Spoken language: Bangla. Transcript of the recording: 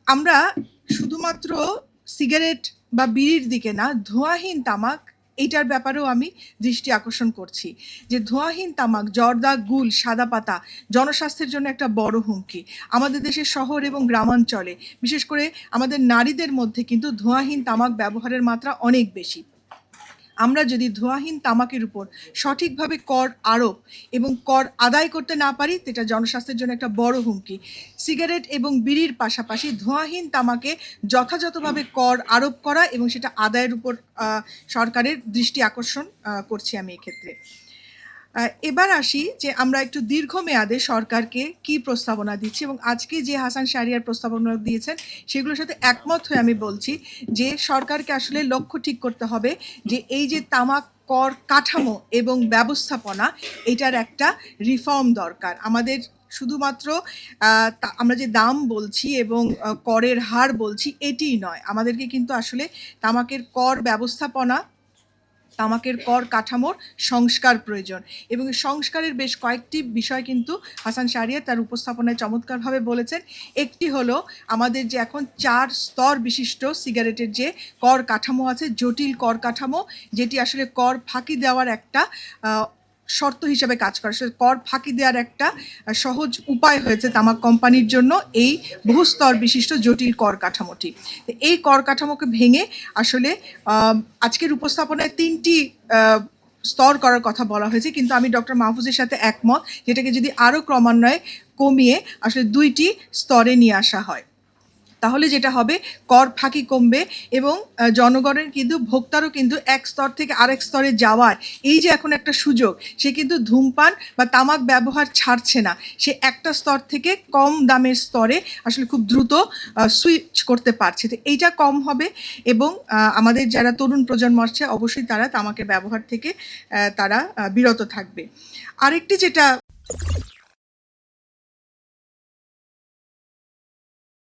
আমরা শুধুমাত্র সিগারেট বা বিড়ির দিকে না, ধোঁয়াহীন তামাক এইটার ব্যাপারেও আমি দৃষ্টি আকর্ষণ করছি যে ধোঁয়াহীন তামাক, জর্দা, গুল, সাদা পাতা জনস্বাস্থ্যের জন্য একটা বড় হুমকি। আমাদের দেশের শহর এবং গ্রামাঞ্চলে বিশেষ করে আমাদের নারীদের মধ্যে কিন্তু ধোঁয়াহীন তামাক ব্যবহারের মাত্রা অনেক বেশি। আমরা যদি ধোঁয়াহীন তামাকের উপর সঠিকভাবে কর আরোপ এবং কর আদায় করতে না পারি, সেটা জনস্বাস্থ্যের জন্য একটা বড় হুমকি। সিগারেট এবং বিড়ির পাশাপাশি ধোঁয়াহীন তামাকে যথাযথভাবে কর আরোপ করা এবং সেটা আদায়ের উপর সরকারের দৃষ্টি আকর্ষণ করছি আমি এক্ষেত্রে। এবার আসি যে আমরা একটু দীর্ঘমেয়াদে সরকারকে কি প্রস্তাবনা দিচ্ছি এবং আজকে যে হাসান শাহরিয়ার প্রস্তাবনা দিয়েছেন সেগুলোর সাথে একমত হয়ে আমি বলছি যে সরকারকে আসলে লক্ষ্য ঠিক করতে হবে যে এই যে তামাক কর কাঠামো এবং ব্যবস্থাপনা, এটার একটা রিফর্ম দরকার। আমাদের শুধুমাত্র আমরা যে দাম বলছি এবং করের হার বলছি এটিই নয়, আমাদেরকে কিন্তু আসলে তামাকের কর ব্যবস্থাপনা, তামাকের কর কাঠামোর সংস্কার প্রয়োজন এবং এই সংস্কারের বেশ কয়েকটি বিষয় কিন্তু হাসান শাহরিয়ার তার উপস্থাপনায় চমৎকারভাবে বলেছেন। একটি হলো আমাদের যে এখন 4 স্তর বিশিষ্ট সিগারেটের যে কর কাঠামো আছে, জটিল কর কাঠামো, যেটি আসলে কর ফাঁকি দেওয়ার একটা শর্ত হিসেবে কাজ করে। কর ফাঁকি দেওয়ার একটা সহজ উপায় হয়েছে তামাক কোম্পানির জন্য এই বহুস্তর বিশিষ্ট জটিল কর কাঠামোটি। এই কর কাঠামোকে ভেঙে আসলে আজকের উপস্থাপনায় 3টি স্তর করার কথা বলা হয়েছে, কিন্তু আমি ডক্টর মাহফুজের সাথে একমত যেটাকে যদি আরও ক্রমান্বয়ে কমিয়ে আসলে 2টি স্তরে নিয়ে আসা হয়, তাহলে যেটা হবে কর ফাঁকি কমবে এবং জনগণের কিন্তু ভোক্তারও কিন্তু এক স্তর থেকে আরেক স্তরে যাওয়ার এই যে এখন একটা সুযোগ, সে কিন্তু ধূমপান বা তামাক ব্যবহার ছাড়ছে না, সে একটা স্তর থেকে কম দামের স্তরে আসলে খুব দ্রুত সুইচ করতে পারছে। তো এইটা কম হবে এবং আমাদের যারা তরুণ প্রজন্ম আসছে অবশ্যই তারা তামাকের ব্যবহার থেকে তারা বিরত থাকবে। আরেকটি যেটা